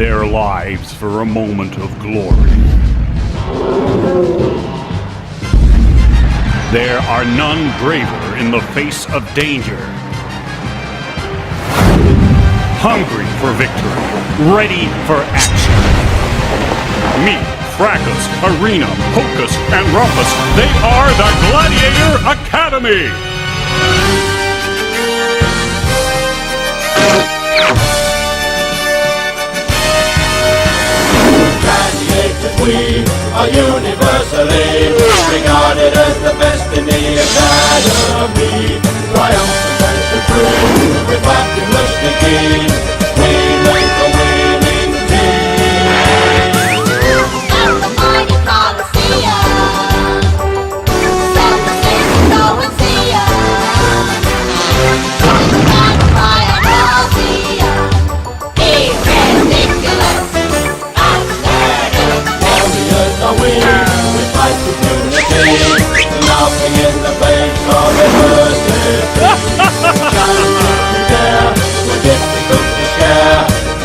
their lives for a moment of glory. There are none braver in the face of danger. Hungry for victory, ready for action. Meet Fracas, Arena, Hocus, and Rumpus. They are the Gladiator Academy! Gladiators, we are universally regarded as the best in the academy. Triumphant and supreme, with fabulous degrees, we make a winning team. At the mighty Coliseum, some fans go and see us. From the magpie and Rosia, he's ridiculous, outstanding. Warriors are we, we fight with unity, laughing in the face of adversity. Challenges we dare, we're difficult to share,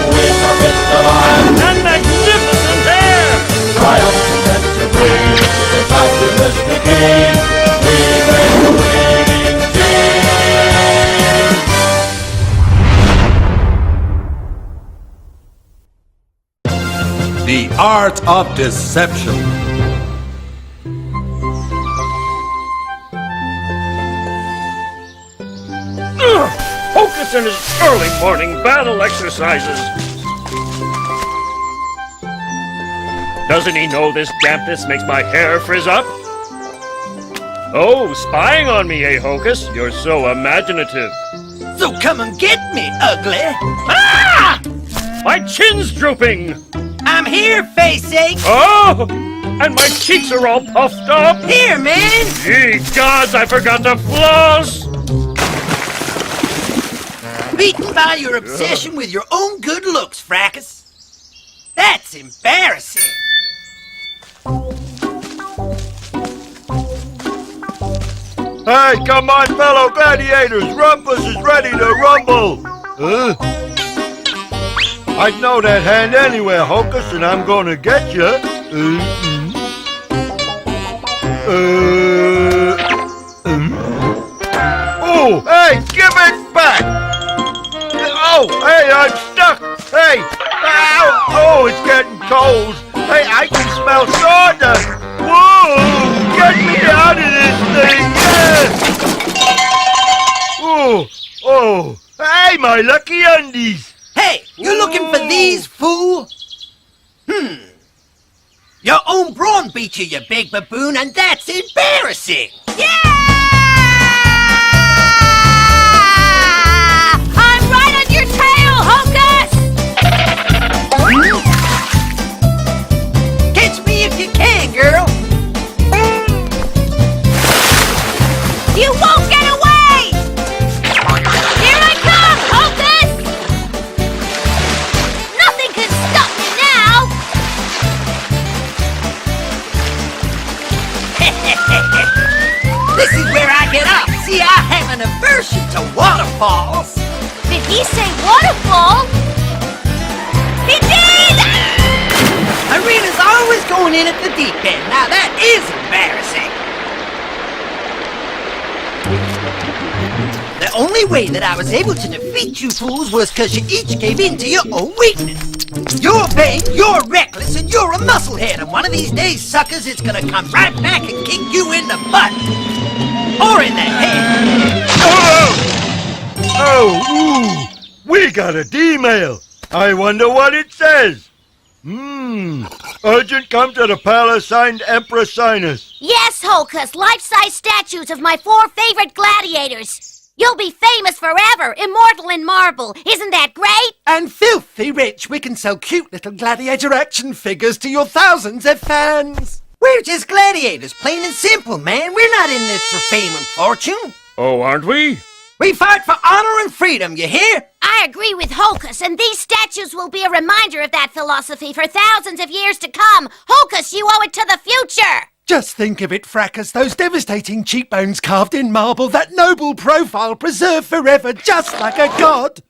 with our best alive And magnificent hair! triumphant and supreme, with fabulous degrees, we make a winning team. The Art of Deception. Hocus and his early morning battle exercises. Doesn't he know this dampness makes my hair frizz up? Oh, spying on me, eh, Hocus? You're so imaginative. So come and get me, ugly. Ah! My chin's drooping! I'm here, face ache. Oh! And my cheeks are all puffed up! Here, man. Gee gods, I forgot to floss! Beaten by your obsession with your own good looks, Fracas. That's embarrassing. Hey, come on, fellow gladiators! Rumpus is ready to rumble! I'd know that hand anywhere, Hocus, and I'm gonna get you. Oh, hey, give it back! Oh, hey, I'm stuck! Hey! Ow! Oh, it's getting cold! Hey, I can smell sawdust! Whoa! Get me out of this thing! Oh! Oh! Hey, my lucky undies! Hey, you looking for these, fool? Your own brawn beat you, you big baboon, and that's embarrassing! I'm right on your tail, Hocus! Catch me if you can, girl! You won't get away! Here I come, Hocus! Nothing can stop me now! This is where I get up. See, I have an aversion to waterfalls. Did he say waterfall? He did! Arena's always going in at the deep end. Now that is embarrassing. The only way that I was able to defeat you fools was because you each gave in to your own weakness. You're vain, you're reckless, and you're a musclehead. And one of these days, suckers, it's gonna come right back and kick you in the butt. Or in the head. Oh, ooh! We got a D-mail! I wonder what it says! Urgent come to the palace, signed Emperor Sinus. Yes, Hocus, life-size statues of my 4 favorite gladiators. You'll be famous forever, immortal in marble. Isn't that great? And filthy rich, we can sell cute little gladiator action figures to your thousands of fans. We're just gladiators, plain and simple, man. We're not in this for fame and fortune. Oh, aren't we? We fight for honor and freedom, you hear? I agree with Hocus, and these statues will be a reminder of that philosophy for thousands of years to come. Hocus, you owe it to the future! Just think of it, Fracas, those devastating cheekbones carved in marble, that noble profile preserved forever, just like a god.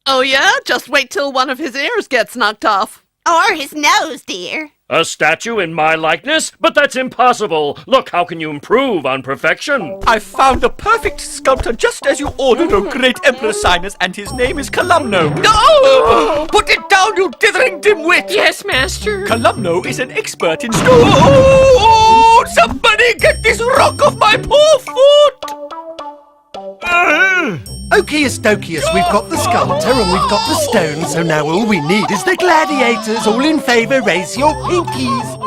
Oh yeah? Just wait till one of his ears gets knocked off. Or his nose, dear. A statue in my likeness? But that's impossible! Look, how can you improve on perfection? I found the perfect sculptor just as you ordered, O great Emperor Sinus, and his name is Columno. No! Put it down, you dithering dimwit! Yes, master. Columno is an expert in stone. Somebody get this rock off my poor foot! Okius Dokius, we've got the sculptor and we've got the stone, so now all we need is the gladiators. All in favour, raise your pinkies.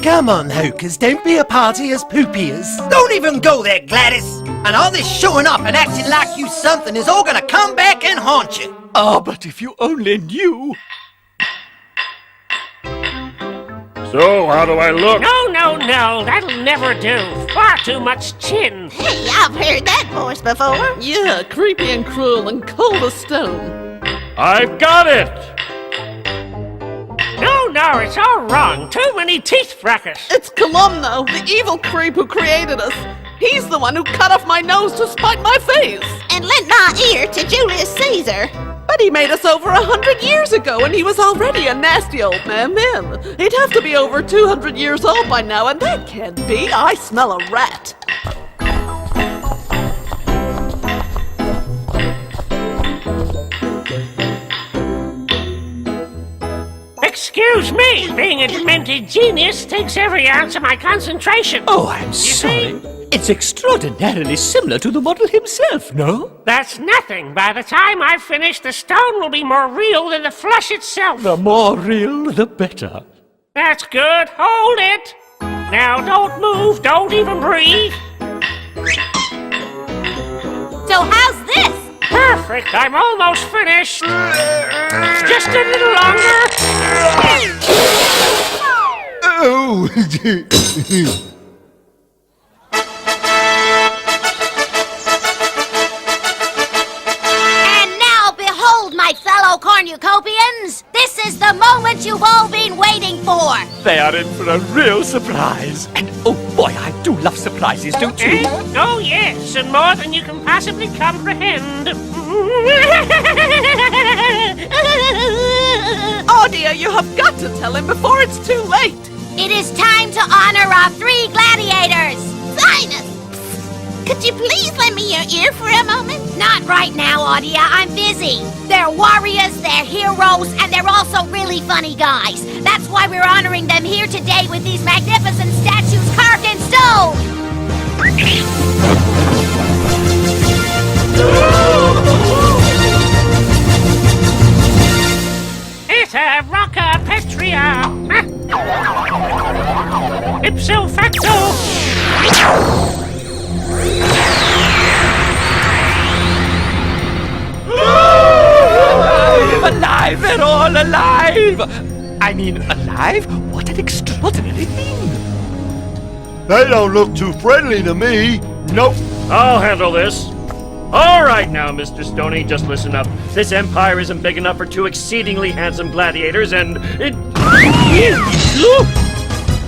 Come on, Hokers, don't be a party as poopiers. Don't even go there, Gladys. And all this showing off and acting like you something is all gonna come back and haunt you. Ah, but if you only knew. So, how do I look? No, that'll never do. Far too much chin. Hey, I've heard that voice before. Yeah, creepy and cruel and cold as stone. I've got it! No, it's all wrong. Too many teeth, Fracas. It's Columno, the evil creep who created us. He's the one who cut off my nose to spite my face. And lent my ear to Julius Caesar. But he made us over 100 years ago, and he was already a nasty old man then. He'd have to be over 200 years old by now, and that can't be. I smell a rat. Excuse me, being a demented genius takes every ounce of my concentration. Oh, I'm sorry. It's extraordinarily similar to the model himself, no? That's nothing. By the time I've finished, the stone will be more real than the flesh itself. The more real, the better. That's good. Hold it. Now don't move. Don't even breathe. So how's this? Perfect. I'm almost finished. Just a little longer. Oh! My fellow cornucopians, this is the moment you've all been waiting for. They are in for a real surprise. And oh boy, I do love surprises, don't you? Oh yes, and more than you can possibly comprehend. Oh dear, you have got to tell him before it's too late. It is time to honor our 3 gladiators. Sinus! Could you please lend me your ear for a moment? Not right now, Audia. I'm busy. They're warriors, they're heroes, and they're also really funny guys. That's why we're honoring them here today with these magnificent statues carved in stone. Ita Rocca Petria. Ipso facto. Alive! They're all alive! I mean, alive? What an extraordinary thing! They don't look too friendly to me. Nope. I'll handle this. All right now, Mr. Stoney, just listen up. This empire isn't big enough for 2 exceedingly handsome gladiators, and it...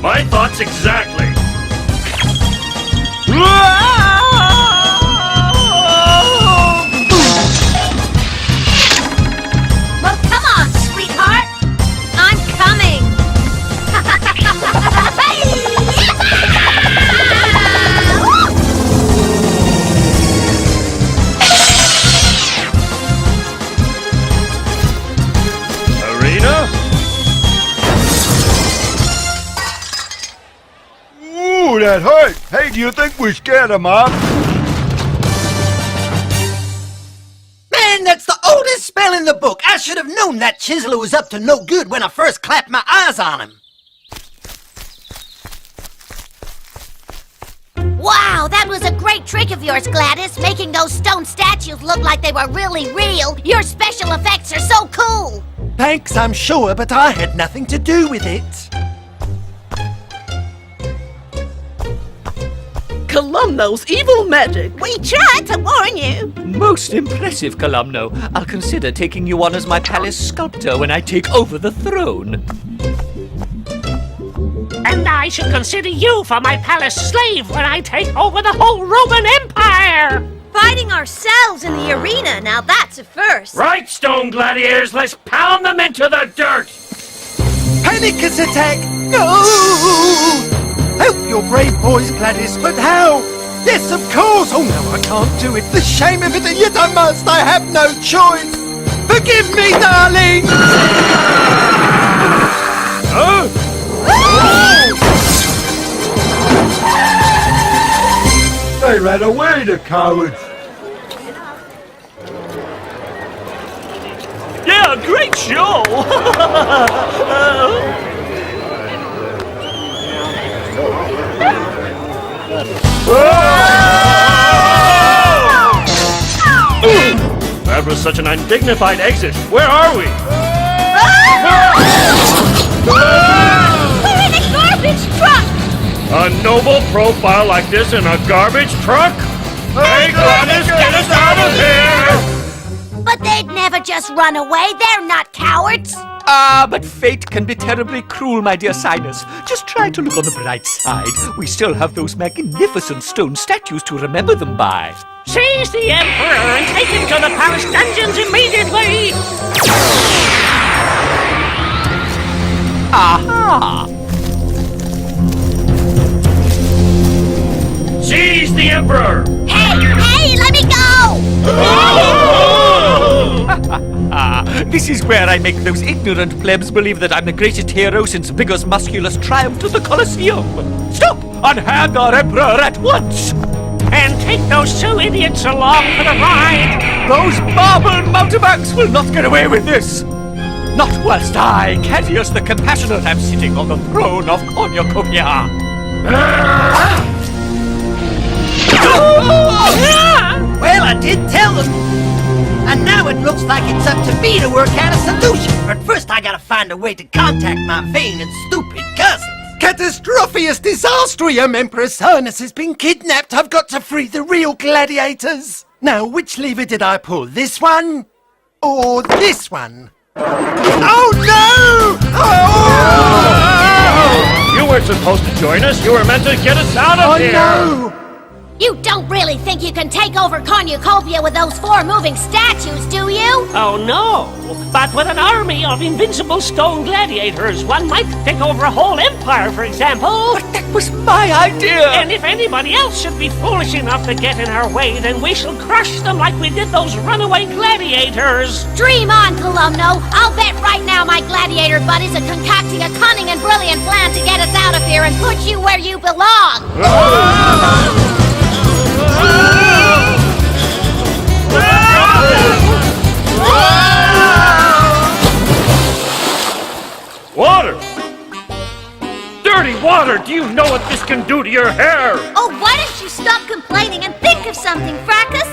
My thoughts exactly. Well, come on, sweetheart. I'm coming. Arena? Ooh, that hurt. Hey, do you think we scared them off? Man, that's the oldest spell in the book. I should have known that chiseler was up to no good when I first clapped my eyes on him. Wow, that was a great trick of yours, Gladys, making those stone statues look like they were really real. Your special effects are so cool. Thanks, I'm sure, but I had nothing to do with it. Columno's evil magic. We tried to warn you. Most impressive, Columno. I'll consider taking you on as my palace sculptor when I take over the throne. And I should consider you for my palace slave when I take over the whole Roman Empire. fighting ourselves in the arena. Now that's a first. Right, Stone Gladiators, let's pound them into the dirt! Panicus attack! No! Help your brave boys, Gladys, but how? Yes, of course! Oh no, I can't do it. The shame of it, and yet I must. I have no choice. Forgive me, darling! They ran away, the cowards. Yeah, great show! That was such an undignified exit. Where are we? We're in a garbage truck! A noble profile like this in a garbage truck? Hey, Gladys, get us out of here! But they'd never just run away. They're not cowards. But fate can be terribly cruel, my dear Sinus. Just try to look on the bright side. We still have those magnificent stone statues to remember them by. Seize the Emperor and take him to the palace dungeons immediately! Aha! Seize the Emperor! Hey, let me go! This is where I make those ignorant plebs believe that I'm the greatest hero since Vigor's musculus triumphed to the Colosseum. Stop! Unhand our Emperor at once! And take those two idiots along for the ride! Those marble mountebanks will not get away with this! Not whilst I, Cadius the Compassionate, am sitting on the throne of Cornucopia! Well, I did tell them. And now it looks like it's up to me to work out a solution. But first I gotta find a way to contact my vain and stupid cousins. Catastrophius disastrium! Emperor Sinus has been kidnapped. I've got to free the real gladiators. Now, which lever did I pull? This one? Or this one? Oh no! Oh! You weren't supposed to join us. You were meant to get us out of here. No! You don't really think you can take over Cornucopia with those 4 moving statues, do you? Oh no! But with an army of invincible stone gladiators, one might take over a whole empire, for example. But that was my idea! And if anybody else should be foolish enough to get in our way, then we shall crush them like we did those runaway gladiators. Dream on, Columno. I'll bet right now my gladiator buddies are concocting a cunning and brilliant plan to get us out of here and put you where you belong. Water! Dirty water! Do you know what this can do to your hair? Oh, why don't you stop complaining and think of something, Fracas?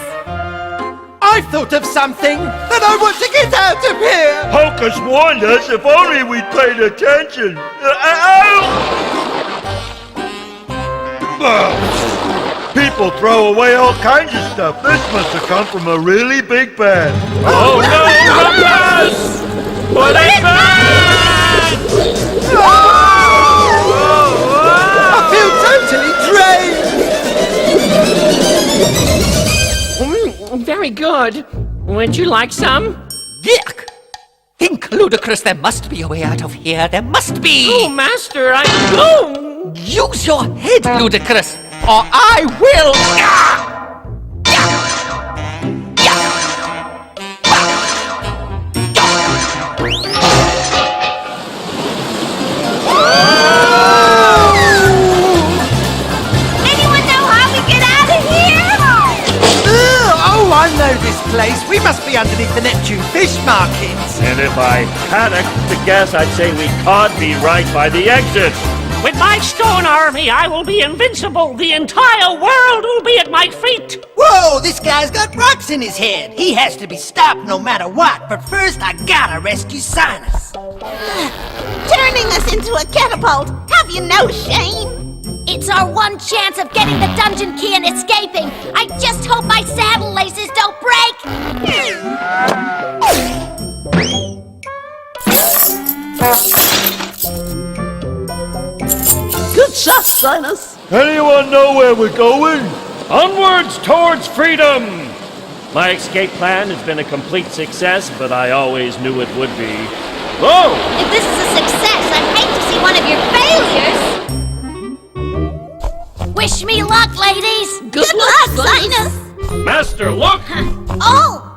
I've thought of something, and I want to get out of here! Hocus warned us. If only we'd paid attention. People throw away all kinds of stuff. This must have come from a really big bag. Oh no, Rumpus! Put it back! I feel totally drained! Very good. Would you like some? Yuck! Think, Ludicrous, there must be a way out of here. There must be! Oh, Master, Oh! Use your head, Ludicrous, or I will! Anyone know how we get out of here? Oh, I know this place. We must be underneath the Neptune fish markets. And if I had to guess, I'd say we can't be right by the exit. With my stone army, I will be invincible. The entire world will be at my feet. Whoa, this guy's got rocks in his head. He has to be stopped no matter what. But first, I gotta rescue Sinus. Turning us into a catapult. Have you no shame? It's our one chance of getting the dungeon key and escaping. I just hope my saddle laces don't break. Good shot, Sinus. Anyone know where we're going? Onwards towards freedom! My escape plan has been a complete success, but I always knew it would be. Whoa! If this is a success, I'd hate to see one of your failures. Wish me luck, ladies. Good luck, Linus. Master, look! Oh!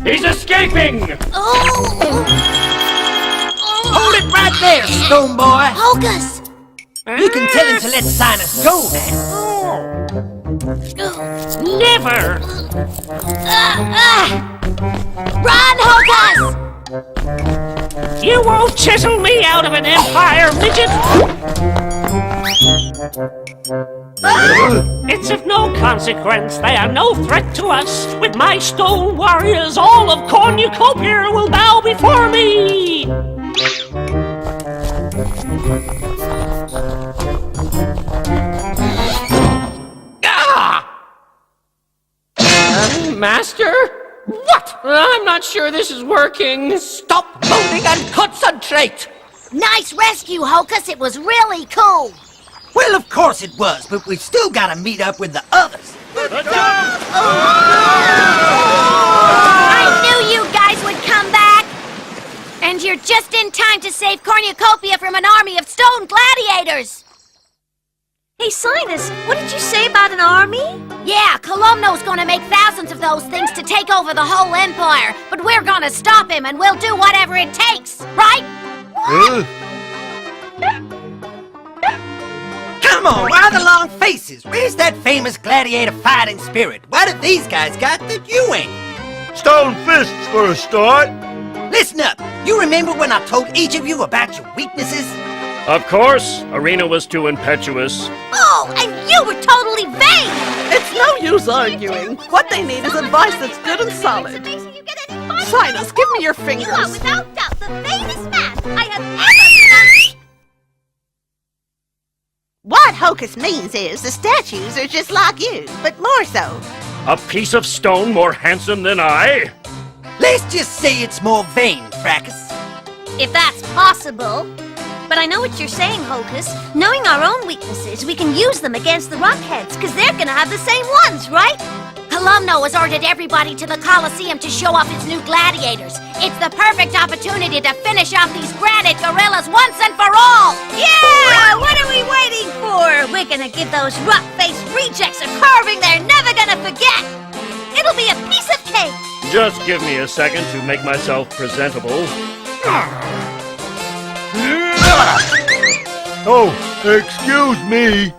He's escaping! Oh! Hold it right there, Stone Boy. Hocus! You can tell him to let Sinus go now. Never! Run, Hocus! You won't chisel me out of an empire, midget! It's of no consequence. They are no threat to us. With my stone warriors, all of Cornucopia will bow before me! Master? What? I'm not sure this is working. Stop moaning and concentrate! Nice rescue, Hocus. It was really cool. Well, of course it was, but we've still got to meet up with the others. I knew you guys would come back. And you're just in time to save Cornucopia from an army of stone gladiators. Hey, Sinus, what did you say about an army? Yeah, Columno's gonna make thousands of those things to take over the whole empire. But we're gonna stop him, and we'll do whatever it takes, right? Come on, why the long faces? Where's that famous gladiator fighting spirit? What have these guys got that you ain't? Stone fists for a start. Listen up. You remember when I told each of you about your weaknesses? Of course, Arena was too impetuous. Oh, and you were totally vain! It's no use arguing. What they need is advice that's good and solid. Sinus, give me your fingers. You are without doubt the vainest man I have ever met. What Hocus means is the statues are just like you, but more so. A piece of stone more handsome than I? Let's just say it's more vain, Fracas. If that's possible. But I know what you're saying, Hocus. Knowing our own weaknesses, we can use them against the Rockheads, because they're gonna have the same ones, right? Columno has ordered everybody to the Colosseum to show off his new gladiators. It's the perfect opportunity to finish off these granite gorillas once and for all! Yeah! What are we waiting for? We're gonna give those rock-faced rejects a carving they're never gonna forget! It'll be a piece of cake! Just give me a second to make myself presentable. Oh, excuse me.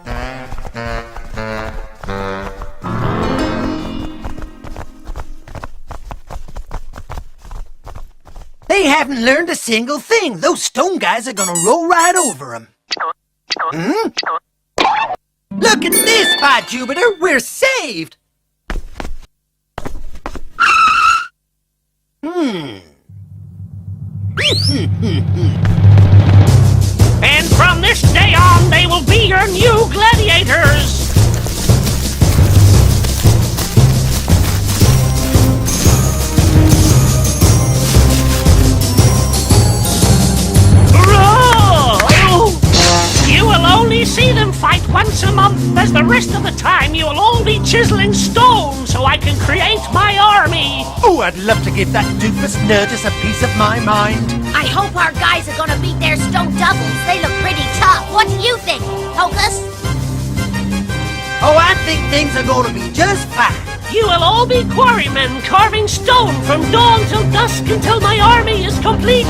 They haven't learned a single thing. Those stone guys are gonna roll right over them. Look at this, by Jupiter, we're saved! And from this day on, they will be your new gladiators! You will only see them fight once a month, as the rest of the time you will all be chiseling stone so I can create my army! Oh, I'd love to give that doofus Nerdus a piece of my mind. I hope our guys are gonna beat their stone doubles. They look pretty tough. What do you think, Hocus? Oh, I think things are gonna be just fine. You will all be quarrymen carving stone from dawn till dusk until my army is complete!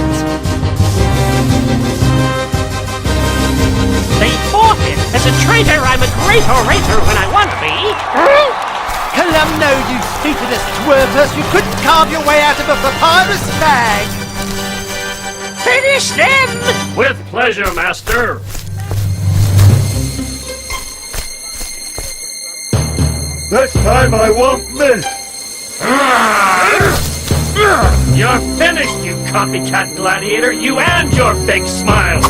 They forfeit. As a traitor, I'm a great orator when I want to be. Columno, you stupidest twerpus, you couldn't carve your way out of a papyrus bag! Finish them! With pleasure, Master. Next time I won't miss. You're finished, you copycat gladiator, you and your big smile.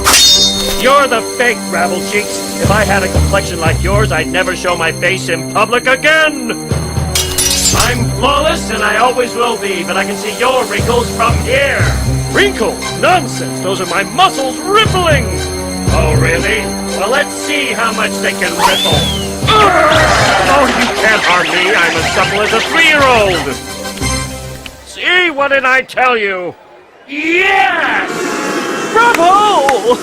You're the fake gravel cheeks. If I had a complexion like yours, I'd never show my face in public again. I'm flawless, and I always will be, but I can see your wrinkles from here. Wrinkles? Nonsense! Those are my muscles rippling! Oh, really? Well, let's see how much they can ripple. Oh, you can't harm me. I'm as supple as a 3-year-old. See, what did I tell you? Yes! Bravo!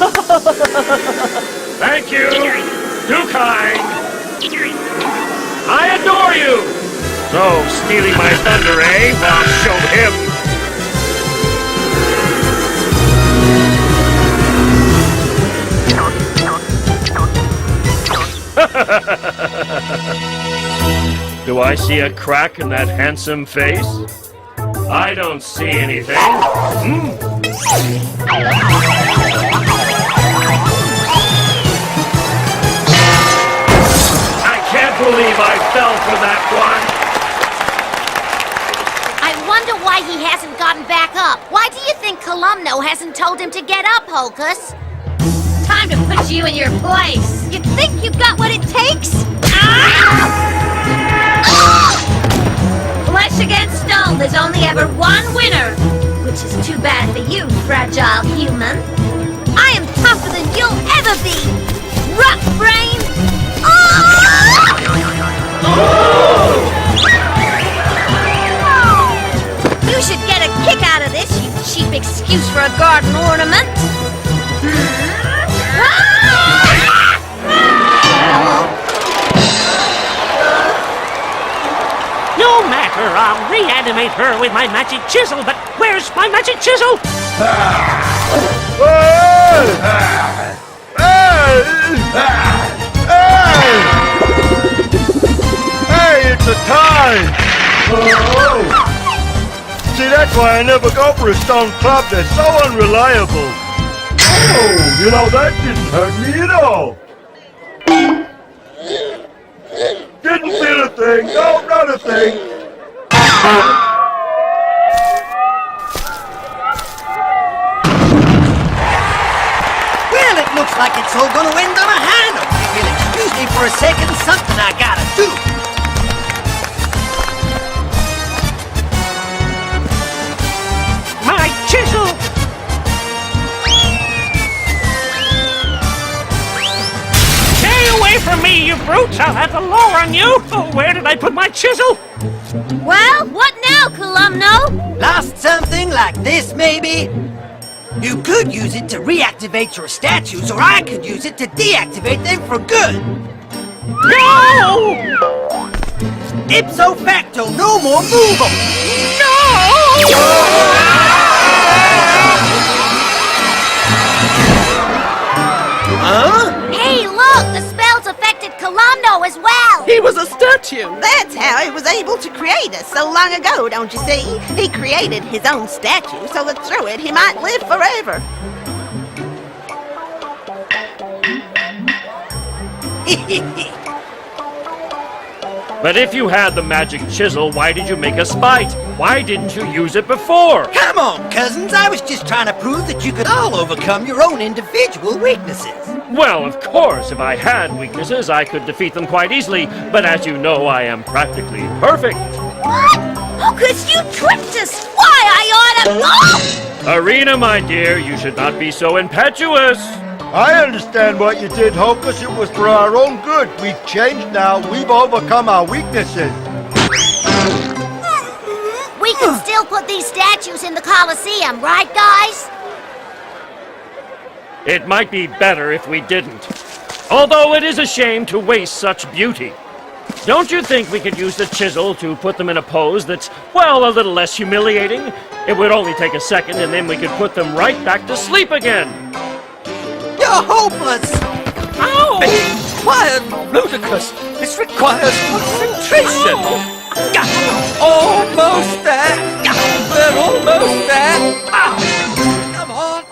Thank you. Too kind. I adore you. So, stealing my thunder, eh? Well, show him. Do I see a crack in that handsome face? I don't see anything. I can't believe I fell for that one. I wonder why he hasn't gotten back up. Why do you think Columno hasn't told him to get up, Hocus? Time to put you in your place. You think you've got what it takes? Flesh against stone, there's only ever one winner. Which is too bad for you, fragile human. I am tougher than you'll ever be. Rock brain! You should get a kick out of this, you cheap excuse for a garden ornament. No matter, I'll reanimate her with my magic chisel, but where's my magic chisel? Hey, it's a tie! See, that's why I never go for a stone club. They're so unreliable. Oh, you know, that didn't hurt me at all. Didn't feel a thing. No, not a thing. Well, it looks like it's all gonna end on a high note. If you'll excuse me for a second, something I gotta do. My chisel! Stay away from me, you brutes! I'll have the law on you! Oh, where did I put my chisel? Well, what now, Columno? Lost something like this, maybe? You could use it to reactivate your statues, or I could use it to deactivate them for good. No! Ipso facto, no more move 'em. Huh? Hey, look! The spell's affected Columno as well! He was a statue. That's how he was able to create us so long ago, don't you see? He created his own statue so that through it he might live forever. But if you had the magic chisel, why did you make a spite? Why didn't you use it before? Come on, cousins. I was just trying to prove that you could all overcome your own individual weaknesses. Well, of course, if I had weaknesses, I could defeat them quite easily. But as you know, I am practically perfect. What? Hocus, you tricked us! Why, I oughta... Oh! Arena, my dear, you should not be so impetuous. I understand what you did, Hocus. It was for our own good. We've changed now. We've overcome our weaknesses. We can still put these statues in the Colosseum, right, guys? It might be better if we didn't. Although it is a shame to waste such beauty. Don't you think we could use the chisel to put them in a pose that's, well, a little less humiliating? It would only take a second, and then we could put them right back to sleep again. You're hopeless! Ow! Being quiet, ludicrous. This requires concentration. Almost there. We're almost there. Come on.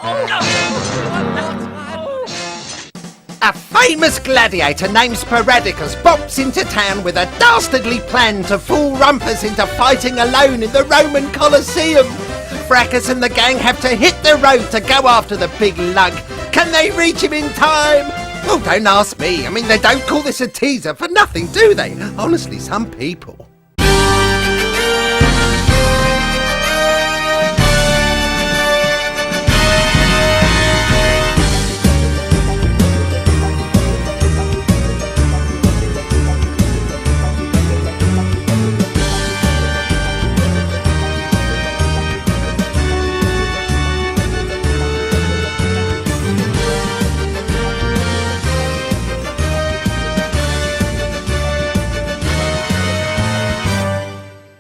A famous gladiator named Sporadicus bops into town with a dastardly plan to fool Rumpus into fighting alone in the Roman Colosseum. Fracas and the gang have to hit the road to go after the big lug. Can they reach him in time? Oh, don't ask me. I mean, they don't call this a teaser for nothing, do they? Honestly, some people.